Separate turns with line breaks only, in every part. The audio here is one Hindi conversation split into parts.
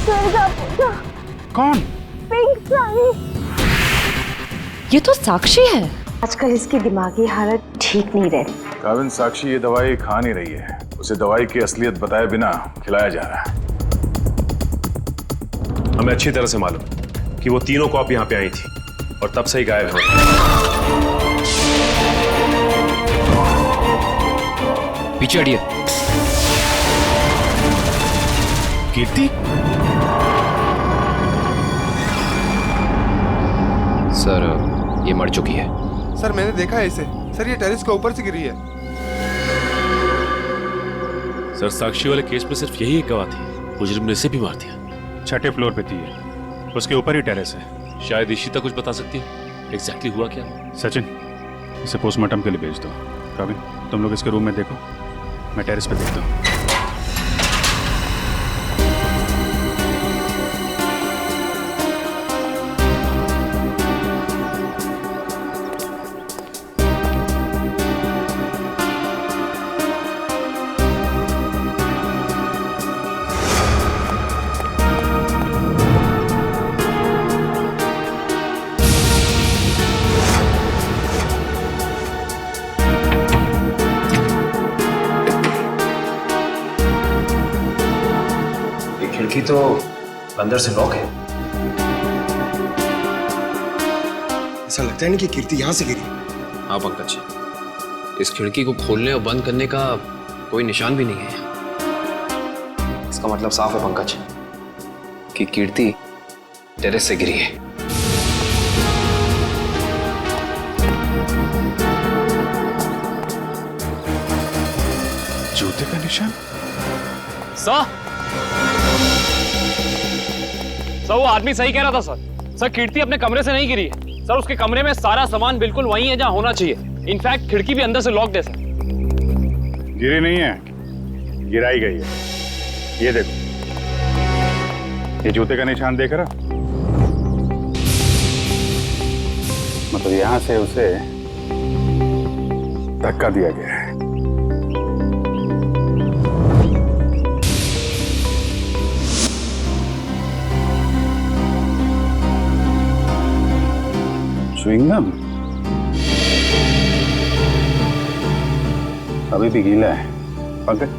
दुर्गा पूजा।
कौन?
पिंक साड़ी।
ये तो साक्षी है।
आजकल इसकी दिमागी हालत ठीक नहीं रहती।
काविन, साक्षी ये दवाई खा नहीं रही है। उसे दवाई की असलियत बताए बिना खिलाया जा रहा है।
हमें अच्छी तरह से मालूम कि वो तीनों कॉप यहाँ पे आई थी और तब से ही गायब हो।
पीछे हटिए।
कीर्ति?
सर, ये मर चुकी है।
सर मैंने देखा है इसे। सर ये टेरेस के ऊपर से गिरी है।
सर साक्षी वाले केस में सिर्फ यही एक गवाह थी, मुजरिम ने इसे भी मार दिया।
6ठे फ्लोर पे थी ये, उसके ऊपर ही टेरेस है।
शायद इशिता कुछ बता सकती है एग्जैक्टली हुआ क्या।
सचिन, इसे पोस्टमार्टम के लिए भेज दो। काविन, तुम लोग इसके रूम में देखो, मैं टेरेस पे देखता हूँ।
खिड़की तो अंदर से लॉक है।
ऐसा लगता है नहीं कि कीर्ति यहाँ से गिरी।
हाँ पंकज, इस खिड़की को खोलने और बंद करने का कोई निशान भी नहीं है। इसका मतलब साफ है पंकज कि कीर्ति टेरेस से गिरी है।
जूते का निशान?
सर, वो आदमी सही कह रहा था सर। सर कीर्ति अपने कमरे से नहीं गिरी है सर। उसके कमरे में सारा सामान बिल्कुल वही है जहां होना चाहिए। इनफैक्ट खिड़की भी अंदर से लॉक्ड है सर।
गिरी नहीं है, गिराई गई है। ये देखो, ये जूते का निशान देख रहा? मतलब यहां से उसे धक्का दिया गया है। च्युइंगम अभी भी गीला है। पंकज,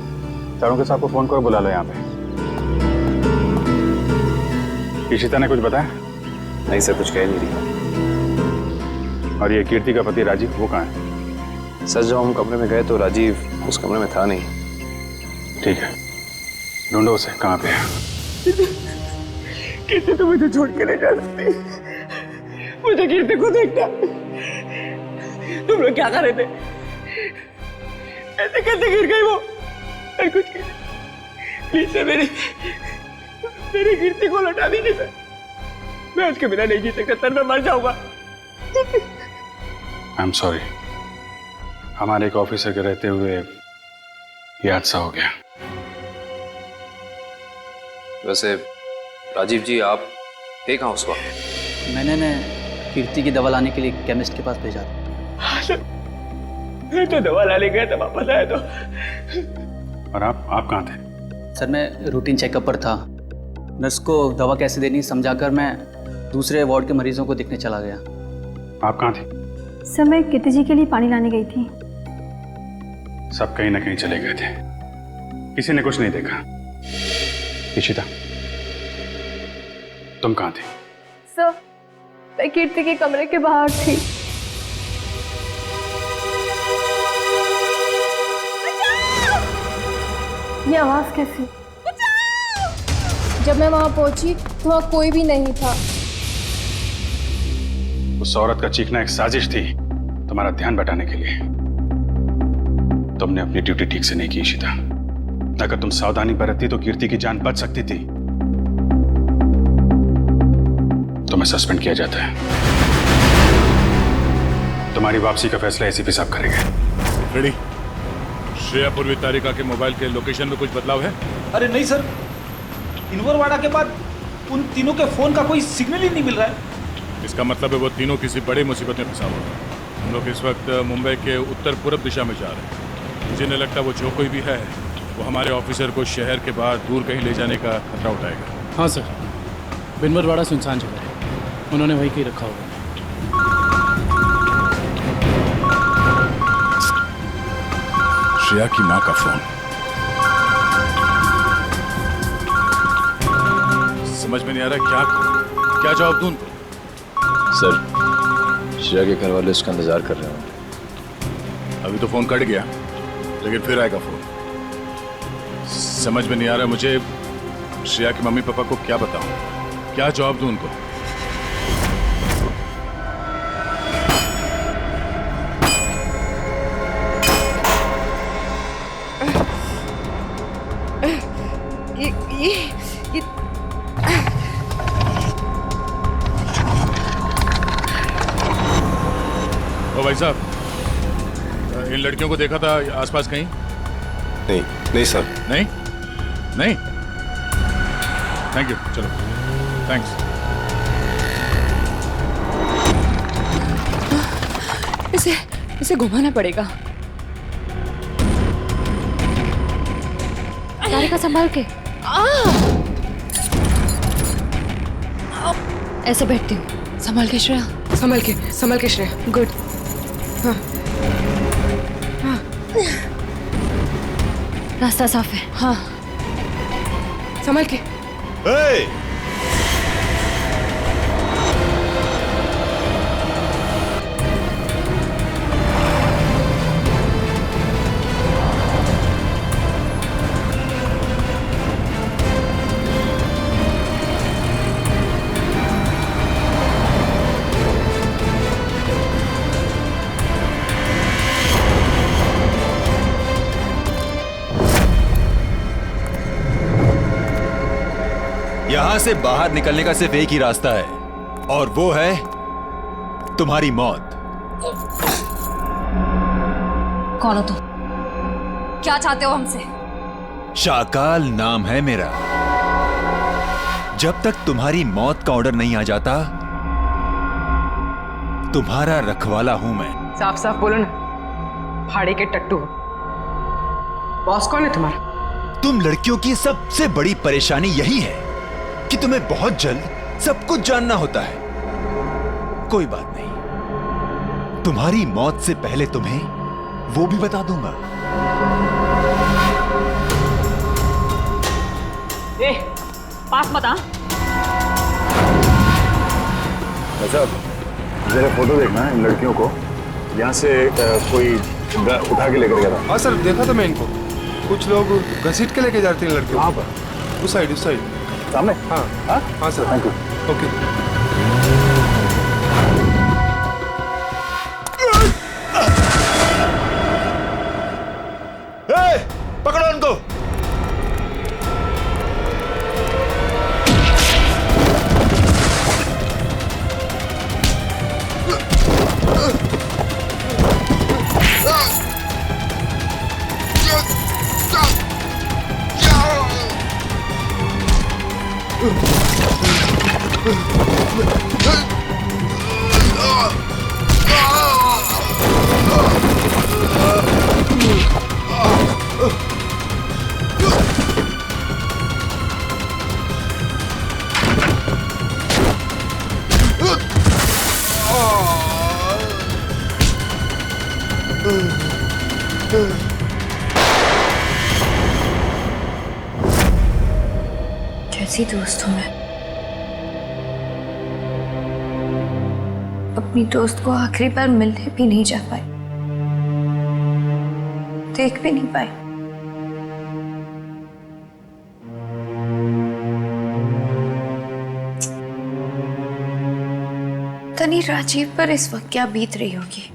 चारों के साथ को फोन करो, बुला लो यहाँ पे। इशिता ने कुछ बताया?
नहीं सर, कुछ कह नहीं रही।
और ये कीर्ति का पति राजीव, वो कहाँ है?
सर जब हम कमरे में गए तो राजीव उस कमरे में था नहीं।
ठीक है, ढूंढो उसे, कहाँ पे है?
कीर्ति तो मुझे छोड़ के नहीं जा सकती। मुझे कीर्ति को देखना। तुम लोग क्या कर रहे थे? ऐसे कैसे गिर गई वो? मैं कुछ प्लीज सर, मेरी कीर्ति को लौटा दीजिए सर। मैं उसके बिना नहीं जी सकता सर, मैं मर जाऊंगा।
आई एम सॉरी, हमारे एक ऑफिसर के रहते हुए ये हादसा हो गया।
वैसे राजीव जी, आप थे कहाँ उस वक्त?
मैंने कीर्ति की दवा लाने के लिए केमिस्ट के पास भेजा था।
हाँ सर, मैं तो दवा लाने गया था, वापस आया तो।
और आप कहाँ थे?
सर मैं रूटीन चेकअप पर था। नर्स को दवा कैसे देनी समझाकर मैं दूसरे वार्ड के मरीजों को देखने चला गया।
आप कहाँ थे?
सर मैं कीर्ति जी के लिए पानी लाने गई थी।
सब कहीं ना कहीं चले गए थे, किसी ने कुछ नहीं देखा। इशिता, तुम कहाँ थे?
सर मैं कीर्ति के कमरे के बाहर थी। ये आवाज कैसी?
जब मैं वहां पहुंची तो वहां कोई भी नहीं था।
उस औरत का चीखना एक साजिश थी तुम्हारा ध्यान बटाने के लिए। तुमने अपनी ड्यूटी ठीक से नहीं की इशिता। अगर तुम सावधानी बरतती तो कीर्ति की जान बच सकती थी। तुम्हें सस्पेंड किया जाता है। तुम्हारी वापसी का फैसला एसीपी साहब करेंगे।
रेडी? श्रेया पूर्वी तारिका के मोबाइल के लोकेशन में कुछ बदलाव है?
अरे नहीं सर, इनवरवाड़ा के बाद उन तीनों के फोन का कोई सिग्नल ही नहीं मिल रहा है।
इसका मतलब है वो तीनों किसी बड़ी मुसीबत में फंसा हुआ है। हम लोग इस वक्त मुंबई के उत्तर पूर्व दिशा में जा रहे हैं। मुझे नहीं लगता वो जो कोई भी है वो हमारे ऑफिसर को शहर के बाहर दूर कहीं ले जाने का खतरा उठाएगा।
हाँ सर, बिनवरवाड़ा सुनसान जगह है, उन्होंने वहीं कहीं रखा होगा।
श्रेया की माँ का फोन। समझ में नहीं आ रहा क्या जवाब दूं उनको।
सर, श्रेया के घर वाले उसका इंतजार कर रहे हैं।
अभी तो फोन कट गया, लेकिन फिर आएगा फोन। समझ में नहीं आ रहा मुझे श्रेया के मम्मी पापा को क्या बताऊं, क्या जवाब दूं उनको।
ये
ओ भाई साहब, इन लड़कियों को देखा था आसपास कहीं?
नहीं सर।
नहीं? थैंक यू, चलो थैंक्स।
इसे घुमाना पड़ेगा। तारिका संभाल के। ऐसे बैठती हूँ। संभाल के श्रेया। संभाल के श्रेया। गुड। हाँ। रास्ता साफ है। हाँ। संभाल के।
यहां से बाहर निकलने का सिर्फ एक ही रास्ता है, और वो है तुम्हारी मौत।
कौन हो तुम? क्या चाहते हो हमसे?
शाकाल नाम है मेरा। जब तक तुम्हारी मौत का ऑर्डर नहीं आ जाता, तुम्हारा रखवाला हूं मैं।
साफ साफ बोलो ना, भाड़े के टट्टू। बॉस कौन है तुम्हारा?
तुम लड़कियों की सबसे बड़ी परेशानी यही है कि तुम्हें बहुत जल्द सब कुछ जानना होता है। कोई बात नहीं, तुम्हारी मौत से पहले तुम्हें वो भी बता दूंगा।
पास मत आ।
साहब, जरा फोटो देखना है इन लड़कियों को। यहाँ से कोई उठा के लेकर गया था।
हाँ सर, देखा था मैं इनको। कुछ लोग घसीट के लेके जाते हैं लड़कियों। वहाँ पर उस साइड
सामने।
हाँ सर।
Thank you.
ओके।
पकड़ो उनको।
कैसी दोस्त हूं मैं। अपनी दोस्त को आखिरी बार मिलने भी नहीं जा पाई, देख भी नहीं पाई। तनी राजीव पर इस वक्त क्या बीत रही होगी।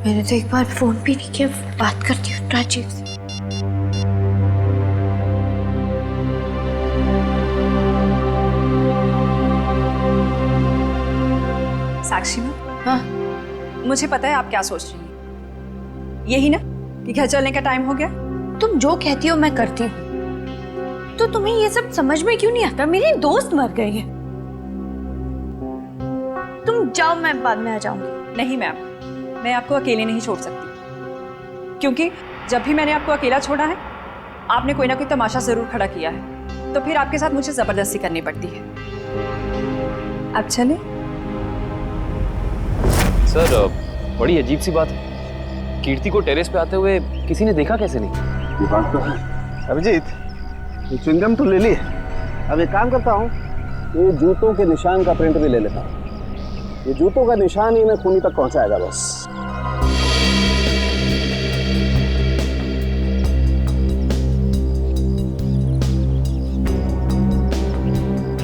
मैंने तो एक बार फोन भी नहीं किया। बात करती हूँ राजीव से।
साक्षी में?
हाँ,
मुझे पता है आप क्या सोच रही हैं। यही ना कि घर चलने का टाइम हो गया।
तुम जो कहती हो मैं करती हूँ, तो तुम्हें ये सब समझ में क्यों नहीं आता? मेरी दोस्त मर गई है। तुम जाओ, मैं बाद में आ जाऊंगी।
नहीं मैम, मैं आपको अकेले नहीं छोड़ सकती, क्योंकि जब भी मैंने आपको अकेला छोड़ा है
आपने कोई ना कोई तमाशा जरूर खड़ा किया है, तो फिर आपके साथ मुझे जबरदस्ती करनी पड़ती है। अब चले।
सर बड़ी अजीब सी बात है, कीर्ति को टेरेस पे आते हुए किसी ने देखा कैसे नहीं?
ये बात तो है। अभिजीत, ये च्युइंगम तो ले ली है। अब एक काम करता हूँ, ये जूतों के निशान का प्रिंट भी ले लेता हूँ। ये जूतों का निशान ही मैं खूनी तक पहुंचाएगा बस।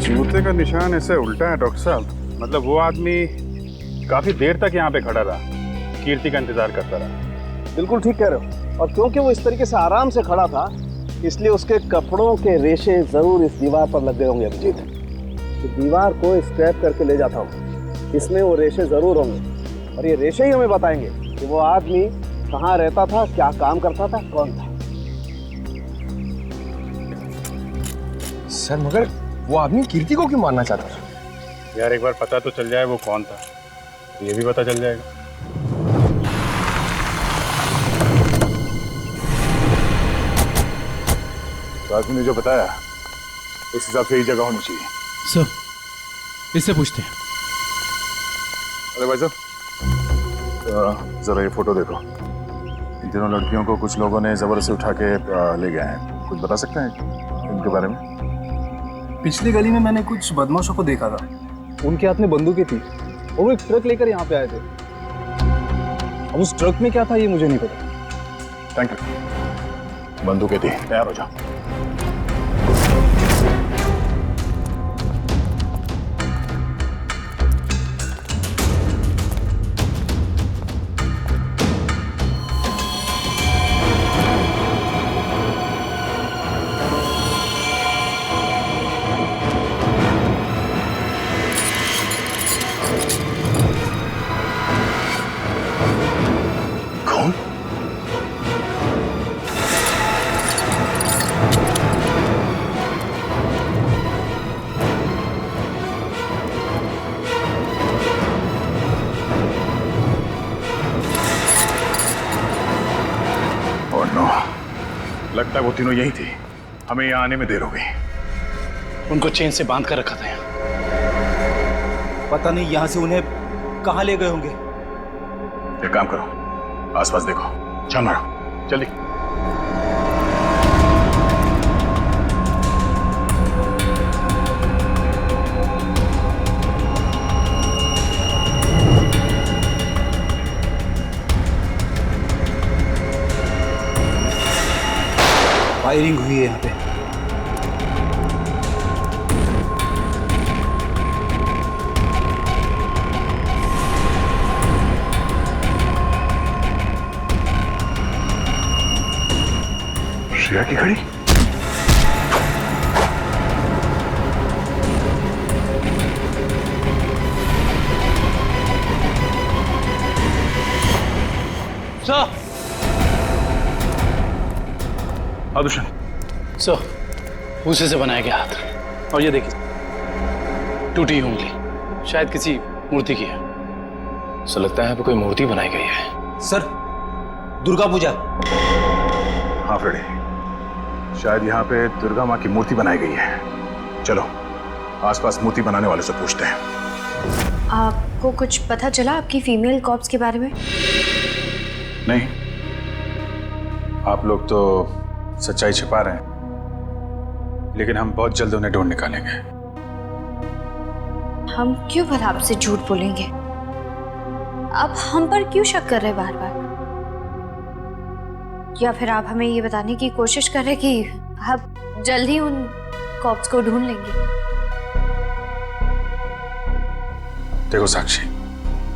जूते का निशान ऐसे उल्टा है डॉक्टर साहब, मतलब वो आदमी काफी देर तक यहाँ पे खड़ा रहा, कीर्ति का इंतजार करता रहा।
बिल्कुल ठीक कह रहे हो, और क्योंकि वो इस तरीके से आराम से खड़ा था, इसलिए उसके कपड़ों के रेशे जरूर इस दीवार पर लग गए होंगे अभिजीत। तो दीवार को स्क्रैप करके ले जाता हूँ, इसमें वो रेशे जरूर होंगे, और ये रेशे ही हमें बताएंगे कि वो आदमी कहाँ रहता था, क्या काम करता था, कौन था।
सर मगर वो आदमी कीर्ति को क्यों मारना चाहता था?
यार एक बार पता तो चल जाए वो कौन था, ये भी पता चल जाएगा।
तो आदमी ने जो बताया उस हिसाब से ही जगह होनी चाहिए।
सर इससे पूछते हैं।
अरे भाई साहब, जरा ये फोटो देखो। इन तीनों लड़कियों को कुछ लोगों ने जबरदस्ती उठा के ले गए हैं। कुछ बता सकते हैं इनके बारे में?
पिछली गली में मैंने कुछ बदमाशों को देखा था, उनके हाथ में बंदूकें थी और वो एक ट्रक लेकर यहाँ पे आए थे। अब उस ट्रक में क्या था ये मुझे नहीं पता।
Thank you. बंदूकें थी, तैयार हो जाओ। लगता है वो तीनों यही थे, हमें यहाँ आने में देर हो गई।
उनको चेन से बांध कर रखा था यहाँ।
पता नहीं यहाँ से उन्हें कहाँ ले गए होंगे।
एक काम करो, आसपास देखो, चल मारो, जल्दी।
फायरिंग हुई है यहाँ पे।
श्रेया की घड़ी?
सर
आदुशन
सर, भूसे से बनाया गया हाथ, और ये देखिए टूटी उंगली, शायद किसी मूर्ति की है।
सो लगता है यहाँ पे कोई मूर्ति बनाई गई है।
सर, दुर्गा पूजा।
हाँ फ्रेडी, शायद यहाँ पे दुर्गा माँ की मूर्ति बनाई गई है। चलो आसपास मूर्ति बनाने वाले से पूछते हैं।
आपको कुछ पता चला आपकी फीमेल कॉप्स के बारे में?
नहीं, आप लोग तो सच्चाई छिपा रहे हैं, लेकिन हम बहुत जल्द उन्हें ढूंढ निकालेंगे।
हम क्यों भला आपसे झूठ बोलेंगे? आप हम पर क्यों शक कर रहे हैं बार बार? या फिर आप हमें ये बताने की कोशिश कर रहे कि आप जल्द ही उन कॉप्स को ढूंढ लेंगे?
देखो साक्षी,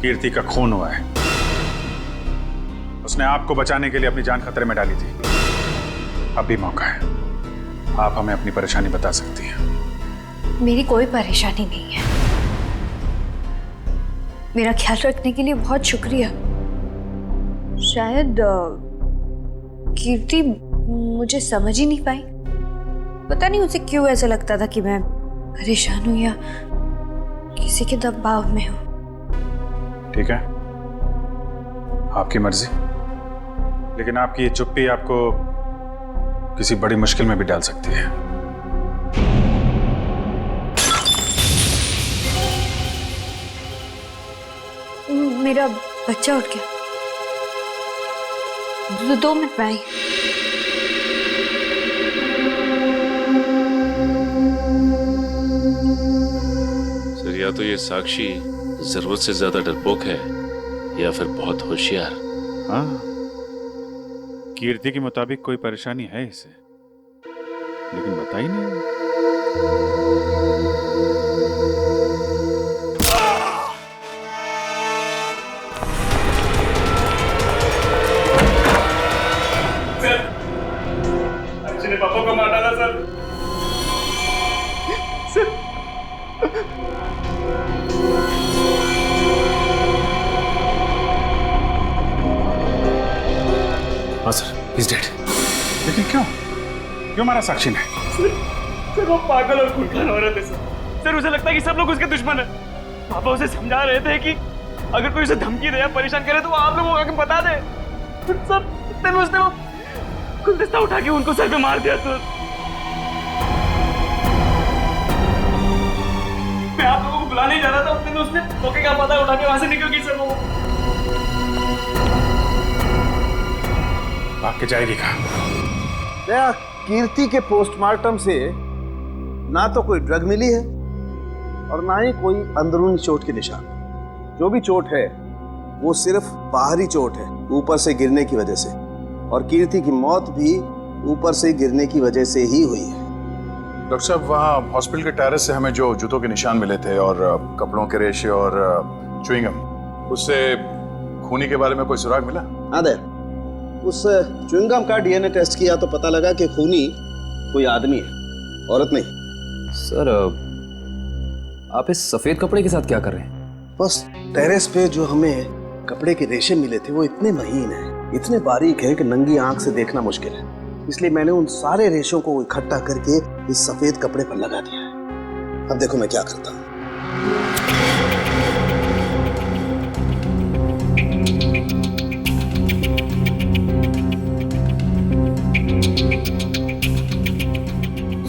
कीर्ति का खून हुआ है। उसने आपको बचाने के लिए अपनी जान खतरे में डाली थी। अब भी मौका है, आप हमें अपनी परेशानी बता सकती हैं।
मेरी कोई परेशानी नहीं है। मेरा ख्याल रखने के लिए बहुत शुक्रिया। शायद कीर्ति मुझे समझ ही नहीं पाई। पता नहीं उसे क्यों ऐसा लगता था कि मैं परेशान हूं या किसी के दबाव में हूं।
ठीक है, आपकी मर्जी, लेकिन आपकी ये चुप्पी आपको किसी बड़ी मुश्किल में भी डाल सकती है।
मेरा बच्चा उठ गया। 2 मिनट में आई।
सर, या तो ये साक्षी जरूरत से ज्यादा डरपोक है या फिर बहुत होशियार।
हाँ, कीर्ति के मुताबिक कोई परेशानी है इसे, लेकिन बता ही नहीं।
ने पापा को मार डाला सर।
हाँ सर, he's dead। लेकिन क्यों मारा साक्षी ने?
सर वो पागल और खूंखार औरत है सर। उसे लगता है कि सब लोग उसके दुश्मन है। पापा उसे समझा रहे थे कि अगर कोई उसे धमकी दे या परेशान करे तो वो आप लोगों को आके बता दे। सर इतने में उसने वो गुलदस्ता उठा के उनको सर पे मार दिया। तो मैं आप लोगों को बुलाने ही जा रहा था, उतने में उसने मौके का पता उठा के वहां से निकल गई। सर वो
भाग के जाएगी कहाँ?
दया, कीर्ति के पोस्टमार्टम से ना तो कोई ड्रग मिली है और ना ही कोई अंदरूनी चोट के निशान। जो भी चोट है वो सिर्फ बाहरी चोट है, ऊपर से गिरने की वजह से। और कीर्ति की मौत भी ऊपर से गिरने की वजह से ही हुई है।
डॉक्टर साहब, वहाँ हॉस्पिटल के टेरेस से हमें जो जूतों के निशान मिले थे और कपड़ों के रेशे और च्युइंगम, उससे खूनी के बारे में कोई सुराग मिला?
हाँ दया, उस च्युइंगम का डीएनए टेस्ट किया तो पता लगा कि खूनी कोई आदमी है, औरत नहीं।
सर, आप इस सफेद कपड़े के साथ क्या कर रहे हैं?
बस टेरेस पे जो हमें कपड़े के रेशे मिले थे वो इतने महीन हैं, इतने बारीक है कि नंगी आंख से देखना मुश्किल है। इसलिए मैंने उन सारे रेशों को इकट्ठा करके इस सफेद कपड़े पर लगा दिया है। अब देखो मैं क्या करता हूँ।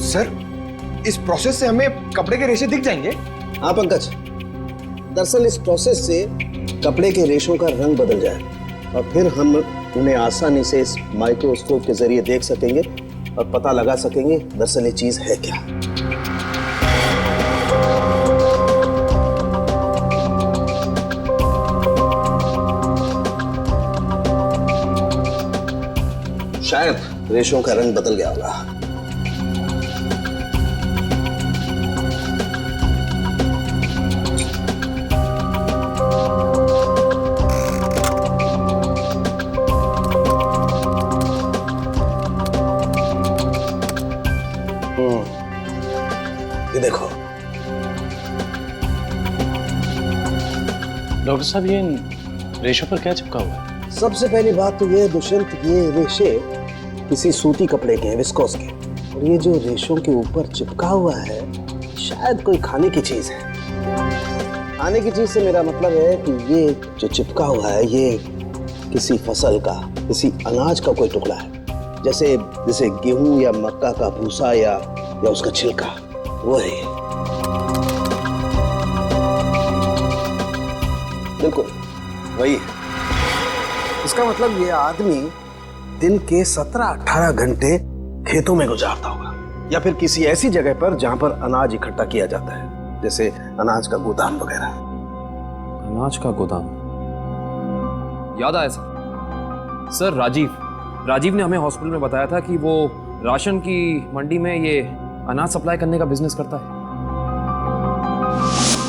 सर, इस प्रोसेस से हमें कपड़े के रेशे दिख जाएंगे?
हाँ पंकज, दरअसल इस प्रोसेस से कपड़े के रेशों का रंग बदल जाए और फिर हम उन्हें आसानी से इस माइक्रोस्कोप के जरिए देख सकेंगे और पता लगा सकेंगे दरअसल ये चीज है क्या। शायद रेशों का रंग बदल गया होगा। ये देखो
डॉक्टर साहब, ये इन रेशों पर क्या चिपका हुआ है?
सबसे पहली बात तो ये दुष्यंत, ये रेशे किसी सूती कपड़े के हैं, विस्कोस के। और ये जो रेशों के ऊपर चिपका हुआ है शायद कोई खाने की चीज है। खाने की चीज से मेरा मतलब है कि ये जो चिपका हुआ है ये किसी फसल का, किसी अनाज का कोई टुकड़ा है, जैसे गेहूं या मक्का का भूसा या उसका छिलका, वो है ये। बिल्कुल वही है। इसका मतलब ये आदमी दिन के 17-18 घंटे खेतों में गुजारता होगा या फिर किसी ऐसी जगह पर जहां पर अनाज इकट्ठा किया जाता है, जैसे अनाज का गोदाम वगैरह।
अनाज का गोदाम, याद आया सर, राजीव ने हमें हॉस्पिटल में बताया था कि वो राशन की मंडी में ये अनाज सप्लाई करने का बिजनेस करता है।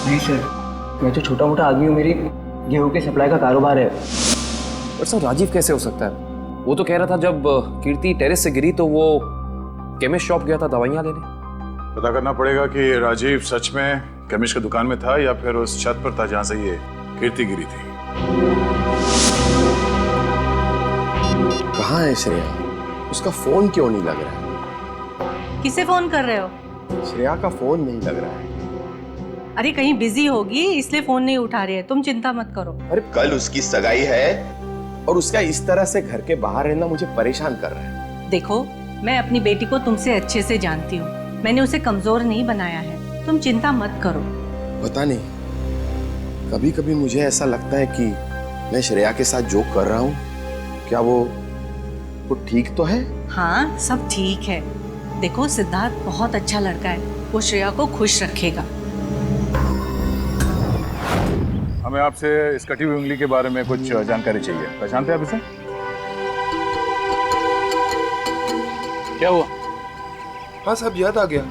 नहीं सर, मैं तो छोटा मोटा आदमी हूँ, मेरी गेहूं के सप्लाई का कारोबार है।
पर सर, राजीव कैसे हो सकता है? वो तो कह रहा था जब कीर्ति टेरेस से गिरी तो वो केमिस्ट शॉप गया था दवाइयाँ लेने।
पता करना पड़ेगा कि राजीव सच में केमिस्ट की दुकान में था या फिर उस छत पर था जहां से ये कीर्ति गिरी थी।
कहाँ है श्रेया? उसका फोन क्यों नहीं लग रहा है?
किसे फोन कर रहे हो?
श्रेया का फोन नहीं लग रहा है।
अरे कहीं बिजी होगी इसलिए फोन नहीं उठा रही है, तुम चिंता मत करो।
अरे कल उसकी सगाई है और उसका इस तरह से घर के बाहर रहना मुझे परेशान कर रहा है।
देखो, मैं अपनी बेटी को तुमसे अच्छे से जानती हूँ, मैंने उसे कमजोर नहीं बनाया है, तुम चिंता मत करो।
पता नहीं, कभी कभी मुझे ऐसा लगता है कि मैं श्रेया के साथ जो कर रहा हूँ, क्या वो ठीक तो है?
हाँ, सब ठीक है। देखो, सिद्धार्थ बहुत अच्छा लड़का है, वो श्रेया को खुश रखेगा।
हमें आपसे इस कटी हुई उंगली के बारे में कुछ जानकारी चाहिए। पहचानते हैं आप इसे?
क्या हुआ?
हाँ साहब, याद आ गया।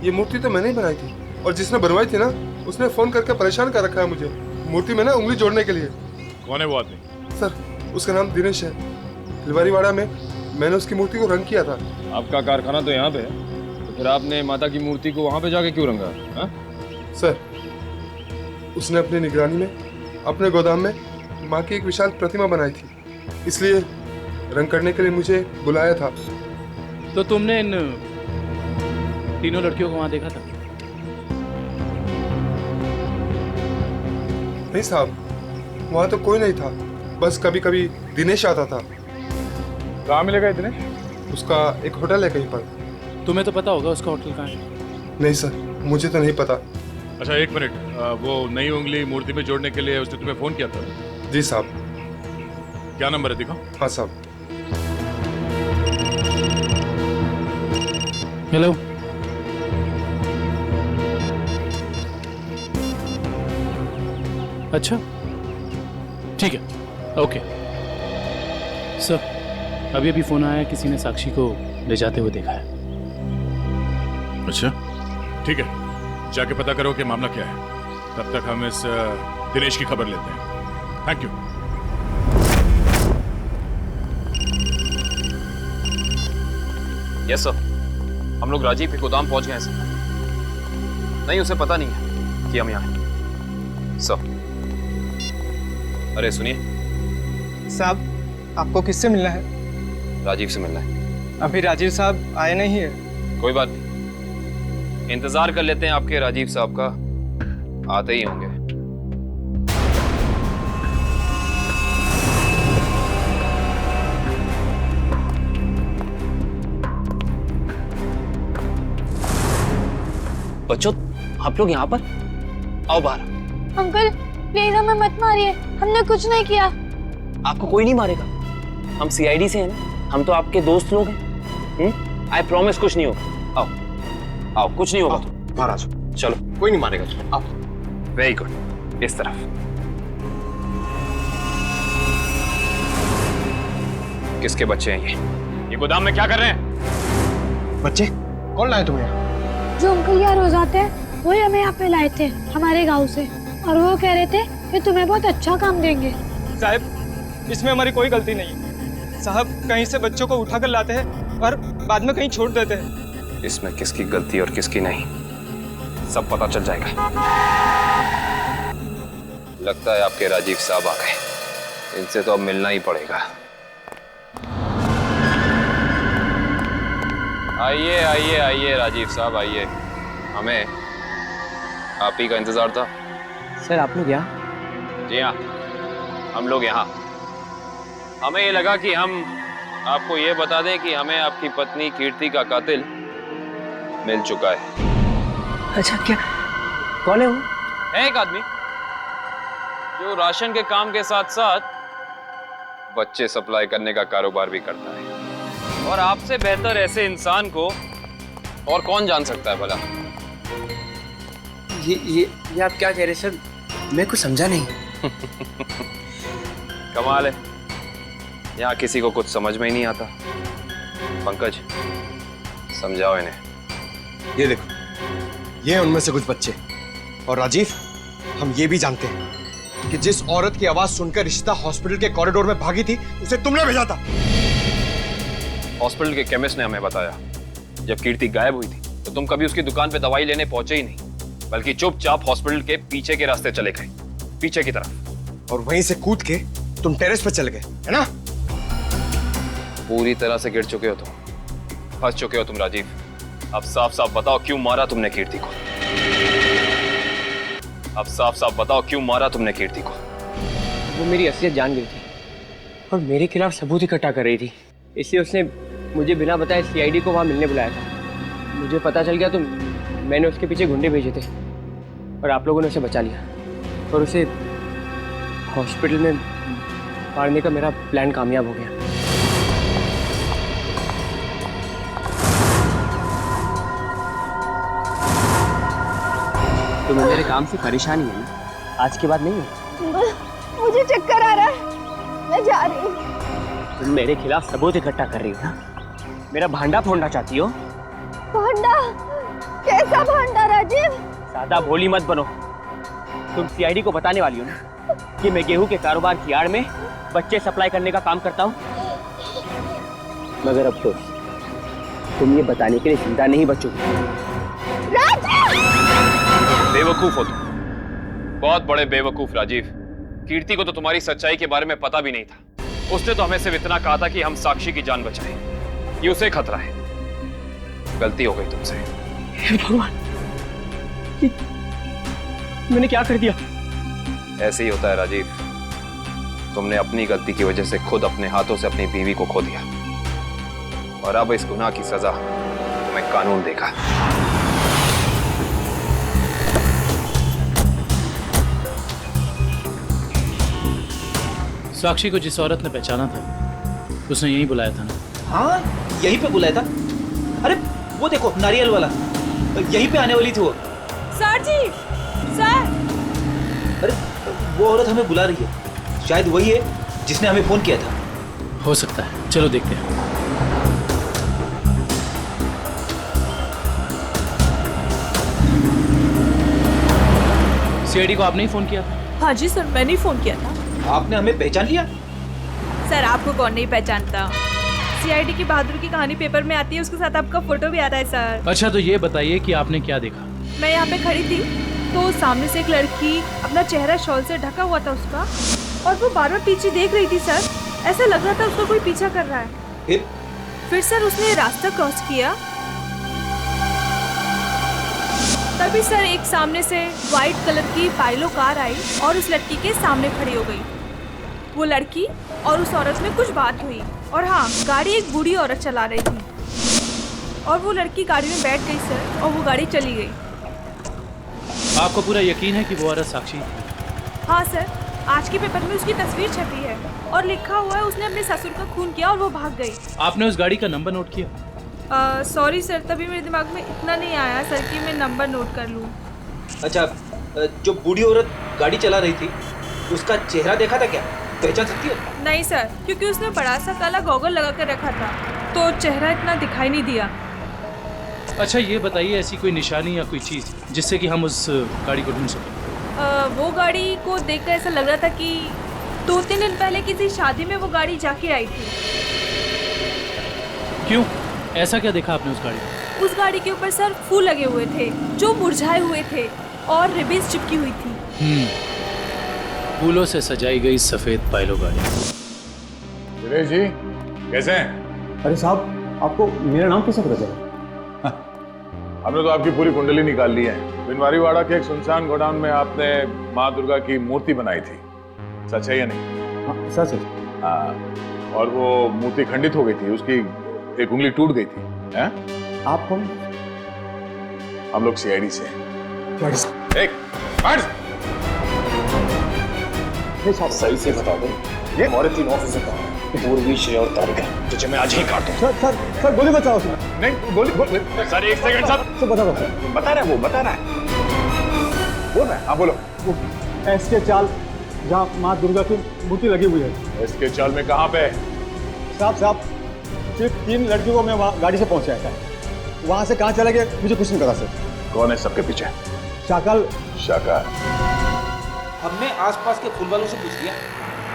ये मूर्ति तो मैंने ही बनाई थी, और जिसने बनवाई थी ना, उसने फोन करके परेशान कर रखा है मुझे मूर्ति में ना उंगली जोड़ने के लिए।
कौन है वो आदमी?
सर, उसका नाम दिनेश है। तिलवारीवाड़ा में मैंने उसकी मूर्ति को रंग किया था।
आपका कारखाना तो यहाँ पे है, तो फिर आपने माता की मूर्ति को वहाँ पे जाके क्यों रंगा? हा?
सर, उसने अपनी निगरानी में अपने गोदाम में माँ की एक विशाल प्रतिमा बनाई थी, इसलिए रंग करने के लिए मुझे बुलाया था।
तो तुमने इन तीनों लड़कियों को वहां देखा था?
नहीं साहब, वहाँ तो कोई नहीं था, बस कभी कभी दिनेश आता था।
कहाँ मिलेगा दिनेश?
उसका एक होटल है कहीं पर।
तुम्हें तो पता होगा उसका होटल कहाँ है?
नहीं सर, मुझे तो नहीं पता।
अच्छा एक मिनट, वो नई उंगली मूर्ति में जोड़ने के लिए उसने तुम्हें फोन किया था?
जी साहब।
क्या नंबर है, दिखाओ।
हाँ साहब।
हेलो, अच्छा ठीक है, ओके सर। अभी अभी फोन आया, किसी ने साक्षी को ले जाते हुए देखा है।
अच्छा ठीक है, जाके पता करो कि मामला क्या है। तब तक हम इस दिनेश की खबर लेते हैं। Thank you.
यस सर, हम लोग राजीव के गोदाम पहुंच गए हैं सर। नहीं, उसे पता नहीं है कि हम यहाँ हैं सर। अरे सुनिए
साहब, आपको किससे मिलना है?
राजीव से मिलना है।
अभी राजीव साहब आए नहीं है।
कोई बात नहीं, इंतजार कर लेते हैं आपके राजीव साहब का, आते ही होंगे।
बच्चों, आप लोग यहाँ पर आओ बाहर।
अंकल प्लीज हमें मत मारिए, हमने कुछ नहीं किया।
आपको कोई नहीं मारेगा, हम सीआईडी से हैं ना, हम तो आपके दोस्त लोग हैं। आई प्रॉमिस कुछ नहीं होगा। आओ आओ, कुछ नहीं होगा।
महाराज
चलो,
कोई नहीं मारेगा। आओ।
वेरी गुड, इस तरफ। किसके बच्चे हैं ये गोदाम में क्या कर रहे हैं?
बच्चे कौन लाए तुम्हें?
जो अंकल यहाँ रोज आते हैं, वही हमें यहाँ पे लाए थे हमारे गांव से, और वो कह रहे थे कि तुम्हें बहुत अच्छा काम देंगे।
साहब, इसमें हमारी कोई गलती नहीं है। साहब, कहीं से बच्चों को उठाकर लाते हैं और बाद में कहीं छोड़ देते हैं।
इसमें किसकी गलती और किसकी नहीं, सब पता चल जाएगा। लगता है आपके राजीव साहब आ गए, इनसे तो अब मिलना ही पड़ेगा। आइए आइए आइए राजीव साहब, आइए। हमें आप ही का इंतजार था।
सर, आप लोग यहाँ?
जी हाँ, हम लोग यहाँ। हमें ये लगा कि हम आपको ये बता दें कि हमें आपकी पत्नी कीर्ति का कातिल मिल चुका है।
अच्छा, क्या? कौन है वो?
है एक आदमी जो राशन के काम के साथ साथ बच्चे सप्लाई करने का कारोबार भी करता है, और आपसे बेहतर ऐसे इंसान को और कौन जान सकता है भला?
ये आप क्या कह रहे हैं सर? मैं कुछ समझा नहीं।
कमाल है, यहाँ किसी को कुछ समझ में ही नहीं आता। पंकज, समझाओ इन्हें।
ये देखो, ये उनमें से कुछ बच्चे। और राजीव, हम ये भी जानते हैं कि जिस औरत की आवाज सुनकर रिश्ता हॉस्पिटल के कॉरिडोर में भागी थी, उसे तुमने भेजा था।
हॉस्पिटल के केमिस्ट ने हमें बताया, जब कीर्ति गायब हुई थी तो तुम कभी उसकी दुकान पे दवाई लेने पहुंचे ही नहीं, बल्कि चुपचाप हॉस्पिटल के पीछे के रास्ते चले गए, पीछे की तरफ।
और वहीं से कूद के तुम टेरेस पर चले गए, है ना?
पूरी तरह से गिर चुके हो तुम, फंस चुके हो तुम राजीव। अब साफ साफ बताओ क्यों मारा तुमने कीर्ति को? अब साफ साफ बताओ क्यों मारा तुमने कीर्ति को?
वो मेरी असलियत जान गई थी और मेरे खिलाफ सबूत इकट्ठा कर रही थी, इसलिए उसने
मुझे बिना बताए सीआईडी को वहाँ मिलने बुलाया था। मुझे पता चल गया तो मैंने उसके पीछे गुंडे भेजे थे और आप लोगों ने उसे बचा लिया और उसे हॉस्पिटल में मारने का मेरा प्लान कामयाब हो गया। तुम्हें मेरे काम से परेशानी है ना? आज के बाद नहीं है?
मुझे चक्कर आ रहा है, मैं जा रही हूँ।
तुम मेरे खिलाफ सबूत इकट्ठा कर रही हो ना? मेरा भांडा फोड़ना चाहती हो?
भांडा? कैसा भांडा राजीव?
ज्यादा भोली मत बनो। तुम सीआईडी को बताने वाली हो ना कि मैं गेहूं के कारोबार की आड़ में बच्चे सप्लाई करने का काम करता हूँ? मगर अफसोस तुम ये बताने के लिए जिंदा नहीं बचोगे।
बेवकूफ हो तुम, बहुत बड़े बेवकूफ राजीव। कीर्ति को तो तुम्हारी सच्चाई के बारे में पता भी नहीं था। उसने तो हमें सिर्फ इतना कहा था कि हम साक्षी की जान बचाएं। ये उसे खतरा है। गलती हो गई तुमसे।
भगवान, मैंने क्या कर दिया?
ऐसे ही होता है राजीव। तुमने अपनी गलती की वजह से खुद अपने हाथों से अपनी बीवी को खो दिया और अब इस गुनाह की सजा तुम्हें कानून देगा।
साक्षी को जिस औरत ने पहचाना था उसने यहीं बुलाया था ना?
हाँ, यहीं पे बुलाया था। अरे वो देखो नारियल वाला, यहीं पे आने वाली थी वो।
सर जी, सर।
अरे वो औरत हमें बुला रही है। शायद वही है जिसने हमें फोन किया था।
हो सकता है, चलो देखते हैं। सीआईडी को आपने ही फोन किया था?
हाँ जी सर, मैंने ही फोन किया था।
आपने हमें पहचान लिया?
सर आपको कौन नहीं पहचानता? सीआईडी की बहादुर की कहानी पेपर में आती है, उसके साथ आपका फोटो भी आता है सर।
अच्छा तो ये बताइए कि आपने क्या देखा?
मैं यहाँ पे खड़ी थी तो सामने से एक लड़की, अपना चेहरा शॉल से ढका हुआ था उसका, और वो बार बार पीछे देख रही थी सर। ऐसा लग रहा था उसको कोई पीछा कर रहा है। फिर सर उसने रास्ता क्रॉस किया, तभी सर एक सामने से व्हाइट कलर की पाइलो कार आई और उस लड़की के सामने खड़ी हो गई। वो लड़की और उस औरत में कुछ बात हुई और हाँ, गाड़ी एक बूढ़ी औरत चला रही थी और वो लड़की गाड़ी में बैठ गई सर और वो गाड़ी चली गई।
आपको पूरा यकीन है कि वो औरत साक्षी?
हाँ सर, आज के पेपर में उसकी तस्वीर छपी है और लिखा हुआ है उसने अपने ससुर का खून किया और वो भाग गई।
आपने उस गाड़ी का नंबर नोट किया?
सॉरी सर, तभी मेरे दिमाग में इतना नहीं आया सर कि मैं नंबर नोट कर लूँ।
अच्छा, जो बूढ़ी औरत गाड़ी चला रही थी उसका चेहरा देखा था क्या? पहचान सकती हो?
नहीं सर, क्योंकि उसने बड़ा सा काला गॉगल लगा कर रखा था तो चेहरा इतना दिखाई नहीं दिया।
अच्छा ये बताइए, ऐसी कोई निशानी या कोई चीज़ जिससे कि हम उस गाड़ी को ढूंढ सकें?
वो गाड़ी को देखकर ऐसा लग रहा था कि 2-3 दिन पहले किसी शादी में वो गाड़ी जाके आई थी।
क्यों? ऐसा क्या देखा आपने उस गाड़ी में?
उस गाड़ी के ऊपर सर फूल लगे हुए थे जो मुरझाए हुए थे और रिबन्स चिपकी हुई थी।
फूलों से सजाई गई सफेद पाइलो गाड़ी।
दिनेश जी कैसे हैं?
अरे साहब, आपको मेरा नाम कैसे पता चला?
हमने तो आपकी पूरी कुंडली निकाल ली है। बिनवारीवाड़ा के एक सुनसान गोडाउन में आपने माँ दुर्गा की मूर्ति बनाई थी, सच है या नहीं?
हाँ सच है।
हाँ, और वो मूर्ति खंडित हो गई थी, उसकी एक उंगली टूट गई थी। हैं?
आप कौन?
हम लोग सीआईडी से हैं।
सही से बता दो, ये हमारे 3 ऑफिसर का पूर्वी, श्रेया और तारिका, तुझे मैं आज ही काटूं। सर गोली बचाओ।
नहीं गोली सर, एक सेकंड सर।
बता रहा हूँ।
बता रहा है वो, बता रहा है। बोल रहा है, हाँ बोलो।
एसके चाल जहाँ माँ दुर्गा की मूर्ति लगी हुई है।
एसके चाल में कहाँ पे?
साहब सिर्फ 3 लड़कियों को मैं वहाँ गाड़ी से पहुँचाया था। वहाँ से कहाँ चला गया मुझे कुछ नहीं पता सर।
कौन है सबके पीछे?
शाकल।
हमने आसपास के फूल वालों से पूछ लिया,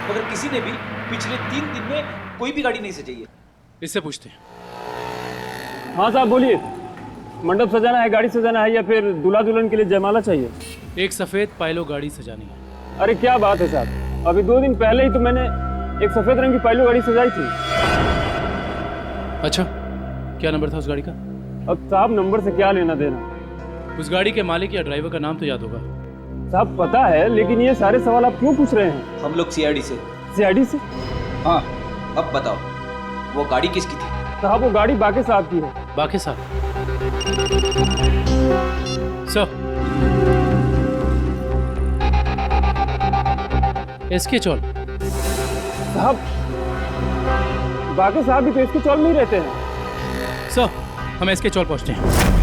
मगर किसी ने भी पिछले 3 दिन में कोई भी गाड़ी नहीं सजाई है।
इससे पूछते हैं।
हाँ साहब बोलिए, मंडप सजाना है, गाड़ी सजाना है या फिर दूल्हा दुल्हन के लिए जयमाला चाहिए?
एक सफेद पाइलो गाड़ी सजानी है।
अरे क्या बात है साहब, अभी 2 दिन पहले ही तो मैंने एक सफेद रंग की पाइलो गाड़ी सजाई थी।
अच्छा, क्या नंबर था उस गाड़ी का?
अब साहब नंबर से क्या लेना देना?
उस गाड़ी के मालिक या ड्राइवर का नाम तो याद होगा?
साहब पता है, लेकिन ये सारे सवाल आप क्यों पूछ रहे हैं?
हम लोग सीआईडी से।
सीआईडी से?
हाँ, अब बताओ वो गाड़ी किसकी थी?
साहब वो गाड़ी बाकी साहब की है।
बाकी साहब सर, इसके चौल
साहब बाकी साहब भी तो इसके चौल में ही रहते हैं।
सर, हम इसके चौल पहुंचते हैं।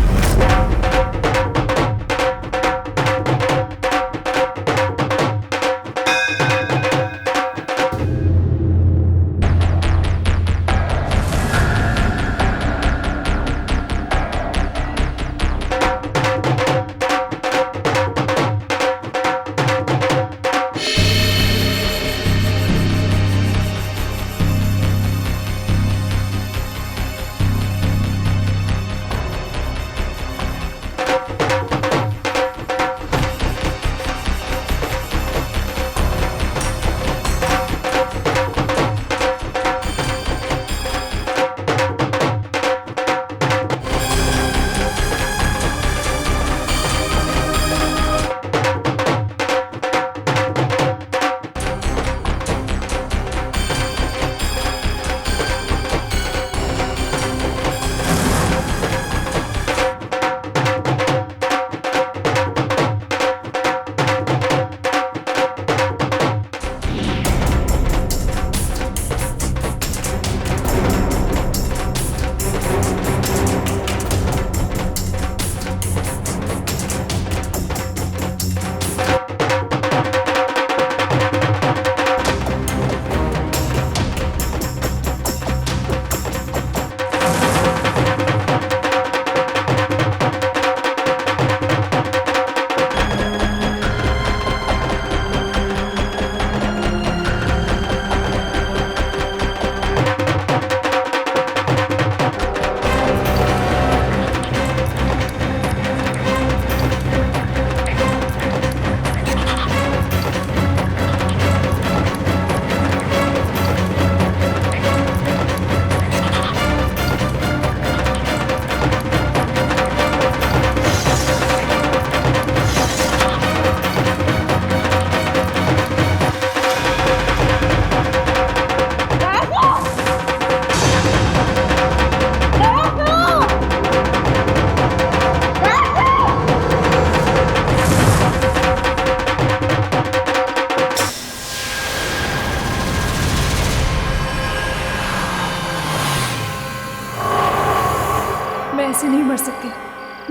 ऐसे नहीं मर सकती,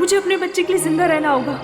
मुझे अपने बच्चे के लिए जिंदा रहना होगा।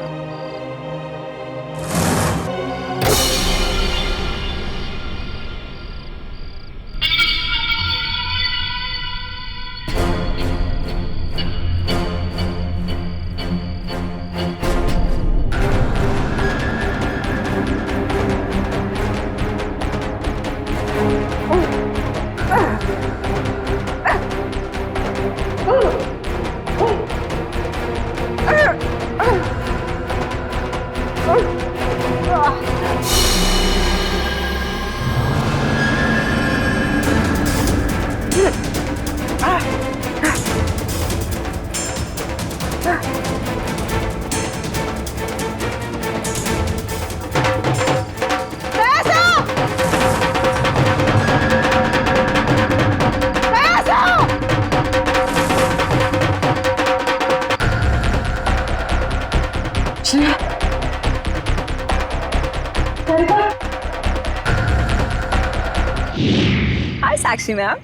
हाय साक्षी मैम,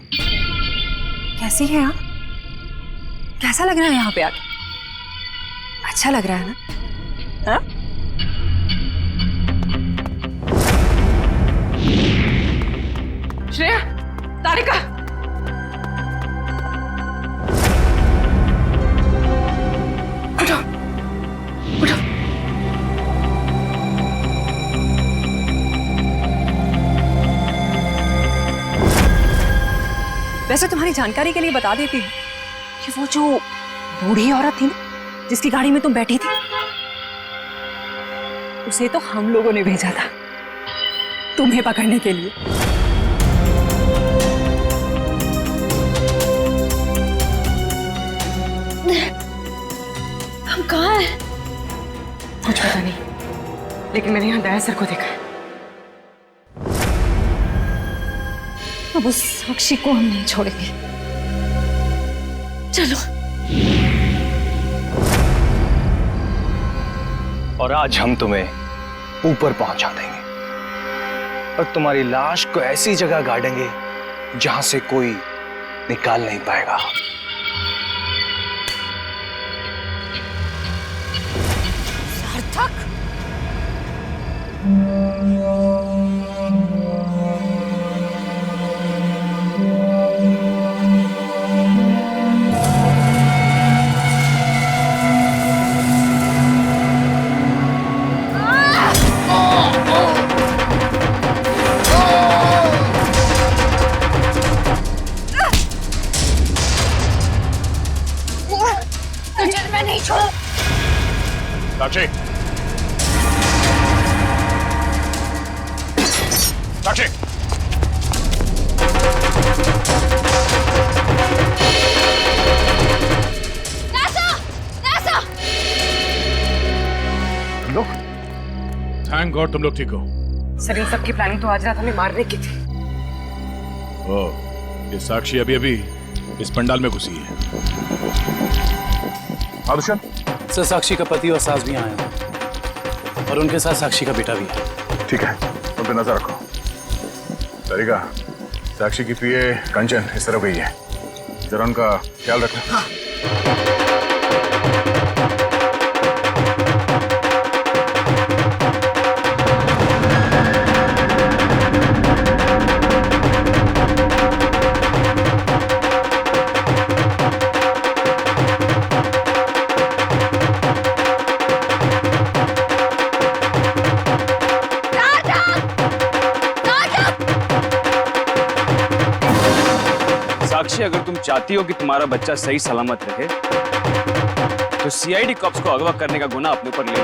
कैसी हैं आप? कैसा लग रहा है यहाँ पे आके? अच्छा लग रहा है ना? हाँ? श्रेया, तारिका, उठो, उठो। वैसे तुम्हारी जानकारी के लिए बता देती हूँ कि वो जो बूढ़ी औरत थी ना, जिसकी गाड़ी में तुम बैठी थी, उसे तो हम लोगों ने भेजा था तुम्हें पकड़ने के लिए। हम कहाँ हैं? कुछ पता नहीं, लेकिन मैंने यहाँ दया सर को देखा है। अब उस साक्षी को हम नहीं छोड़ेंगे।
चलो।
और आज हम तुम्हें ऊपर पहुंचा देंगे और तुम्हारी लाश को ऐसी जगह गाड़ेंगे जहां से कोई निकाल नहीं पाएगा।
सार्थक, तुझे मैं नहीं छोड़ू।
साक्षी, साक्षी, तुम लोग? थैंक गॉड तुम लोग ठीक हो।
सर, इन सबकी प्लानिंग तो आज रात हमें मारने की थी।
ओह, ये साक्षी अभी अभी इस पंडाल में घुसी है। आदर्शन?
सर, साक्षी का पति और सास भी आए हैं और उनके साथ साक्षी का बेटा भी है।
ठीक है, उन पे नजर रखो। तरीका, साक्षी की पीए कंचन इस तरफ गई है, जरा उनका ख्याल रखना। हाँ।
साक्षी, अगर तुम चाहती हो कि तुम्हारा बच्चा सही सलामत रहे तो सीआईडी कॉप्स को अगवा करने का गुनाह अपने ऊपर ले लो।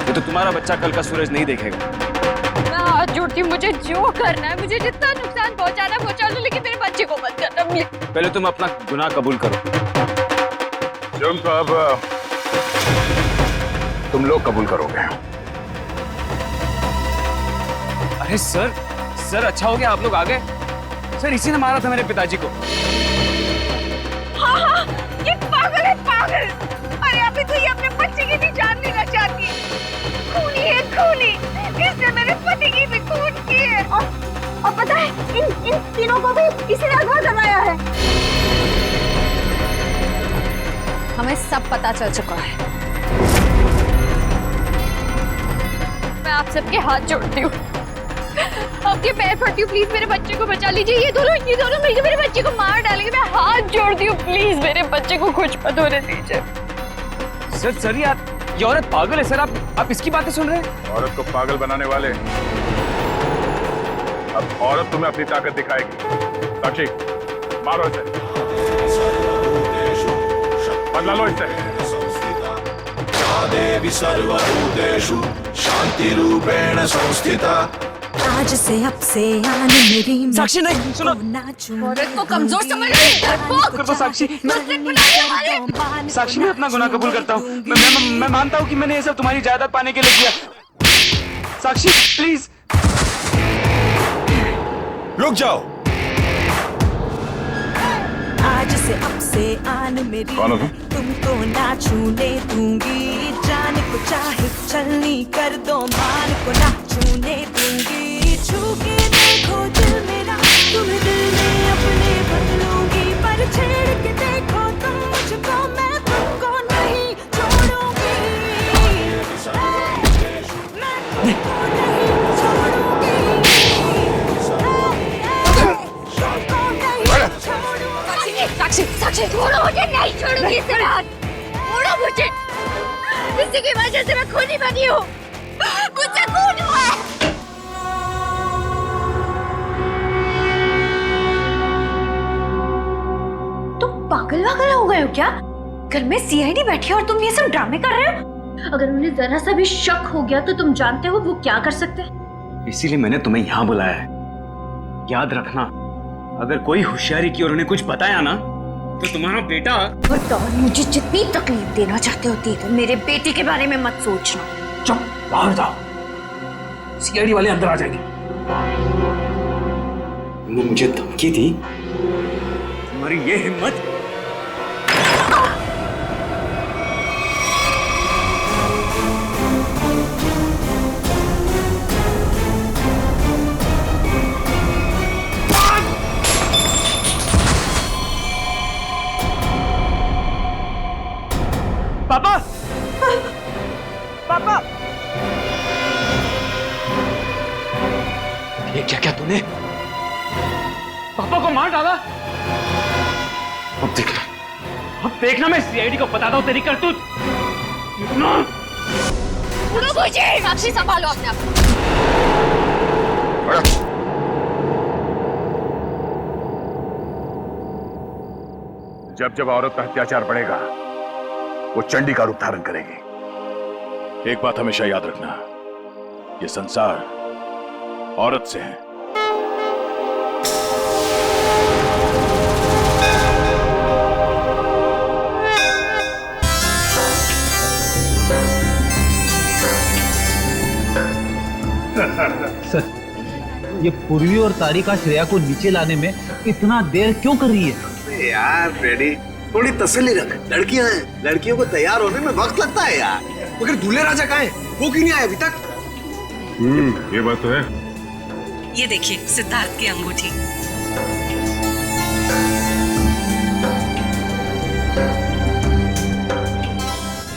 ये तो तुम्हारा बच्चा कल का सूरज नहीं देखेगा।
मैं हाथ जोड़ती हूँ, मुझे जो करना है, मुझे जितना नुकसान पहुंचाना पहुंचा लो, लेकिन मेरे बच्चे को मत करना प्लीज।
पहले तुम अपना गुनाह कबूल करो।
जुर्म तो अब तुम लोग कबूल करोगे।
अरे सर, अच्छा हो गया आप लोग आ गए। सर, इसी ने मारा था मेरे पिताजी को।
हाँ, ये पागल है, पागल। अरे अभी तो ये अपने बच्चे की भी जान लेना चाहती है। खूनी है, खूनी। इसने मेरे पति की भी खून की है। और पता है, इन तीनों को भी इसी ने अगवा करवाया है।
हमें सब पता चल चुका है।
मैं आप सबके हाथ जोड़ती हूँ, आपके पैर पड़ती हूँ, प्लीज मेरे बच्चे को बचा लीजिए। ये दोनों मिलकर मेरे बच्चे को मार डालेंगे। मैं हाथ जोड़ती हूँ, प्लीज मेरे बच्चे को कुछ मत होने दीजिए।
सर, ये औरत पागल है। सर, आप इसकी बातें सुन रहे हैं?
औरत को पागल बनाने वाले, अब औरत तुम्हें अपनी ताकत दिखाएगी। साक्षी, मारो इसे, बदला लो इससे।
देवी सर्वभूतेषु शांति रूपेण संस्थिता।
आज से अब से आने मेरी साक्षी, नहीं सुनो। औरत को कमजोर समझ रही है।
साक्षी, साक्षी, मैं अपना गुनाह कबूल करता हूँ। मैं मानता हूँ कि मैंने ये सब तुम्हारी जायदाद पाने के लिए किया। साक्षी, प्लीज
रुक जाओ।
आज से अब से आन मेरी तुमको ना छूने दूंगी। जान को चाहे चलनी कर दो, मान को ना छूने दूंगी। छू के देखो दिल मेरा, तुम्हें दिल में अपने बदलूंगी। पर छेड़ के देखो तुम मुझको, मैं तुमको नहीं छोड़ूंगी। मैं तुमको नहीं छोड़ूंगी। साक्षी, छोड़ो मुझे, नहीं छोड़ूंगी इसे रात। छोड़ो मुझे, इसी की वजह से मैं खूनी बनी हूँ। मुझसे खून हुआ है।
पागल हो गए हो क्या? घर में सीआईडी बैठी है और तुम ये सब ड्रामे कर रहे हो? अगर उन्हें जरा सा भी शक हो गया तो तुम जानते हो वो क्या कर सकते हैं।
इसीलिए मैंने तुम्हें यहाँ बुलाया है। याद रखना, अगर कोई होशियारी की और उन्हें कुछ बताया ना तो तुम्हारा बेटा।
और मुझे जितनी तकलीफ देना चाहते हो दे दो, मेरे बेटे के बारे में मत सोचना।
चुप, बाहर जाओ, सीआईडी वाले अंदर आ जाएंगे।
तुमने मुझे धमकी दी, तुम्हारी ये हिम्मत पापा पापा
ये क्या क्या तूने?
पापा को मार डाला।
अब देख,
अब देखना मैं सीआईडी को बताता हूँ तेरी करतूत।
साक्षी संभालो अपने आप को।
जब जब औरत का अत्याचार बढ़ेगा वो चंडी का रूप धारण करेगी।
एक बात हमेशा याद रखना, ये संसार औरत से है।
सर, ये पूर्वी और तारिका श्रेया को नीचे लाने में इतना देर क्यों कर रही है?
यार रेडी, थोड़ी तसल्ली रख। लड़कियां हैं, लड़कियों को तैयार होने में वक्त लगता है यार।
मगर दूल्हे राजा कहाँ है? वो क्यों नहीं आया अभी तक?
ये बात तो है।
ये देखिए सिद्धार्थ की अंगूठी।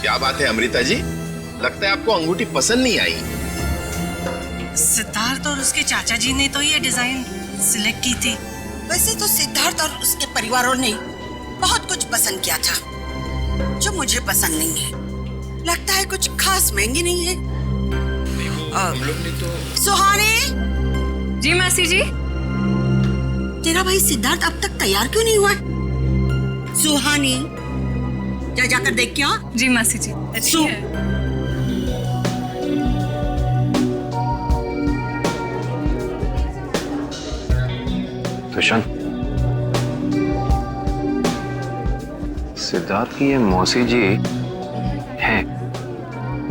क्या बात है अमृता जी, लगता है आपको अंगूठी पसंद नहीं आई।
सिद्धार्थ और उसके चाचा जी ने तो ये डिजाइन सिलेक्ट की थी।
वैसे तो सिद्धार्थ और उसके परिवारों ने बहुत कुछ पसंद किया था जो मुझे पसंद नहीं है। लगता है कुछ खास महंगी नहीं है।
हम लोग ने तो
सुहानी।
जी मासी जी।
तेरा भाई सिद्धार्थ अब तक तैयार क्यों नहीं हुआ? सुहानी, जा जाकर देख क्या।
जी मासी जी।
दुष्यंत, सिद्धार्थ की ये मौसी जी हैं।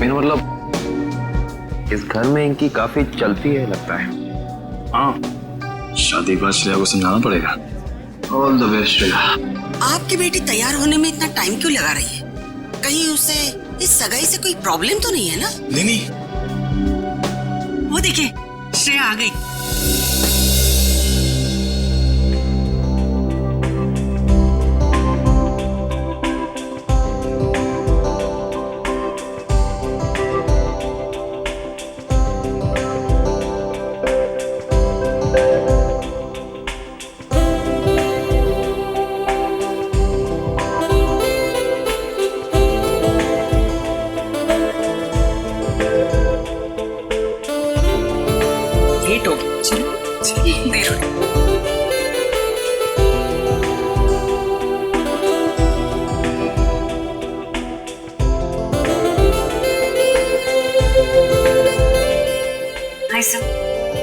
मेरा मतलब इस घर में इनकी काफी चलती है लगता है।
हाँ, शादी के बाद श्रेया को समझाना पड़ेगा। All the best Shreya.
आपकी बेटी तैयार होने में इतना टाइम क्यों लगा रही है? कहीं उसे इस सगाई से कोई प्रॉब्लम तो नहीं है ना?
नहीं।
वो देखिए श्रेया आ गई।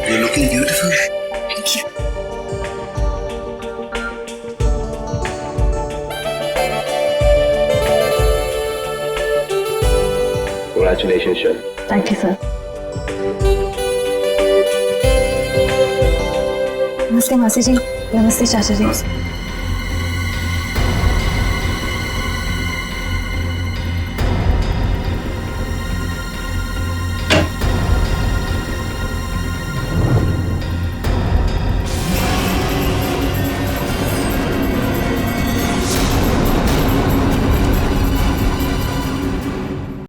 You're looking beautiful.
Thank you.
Congratulations, sir.
Thank you sir. नमस्ते मासी जी। नमस्ते चाचा जी।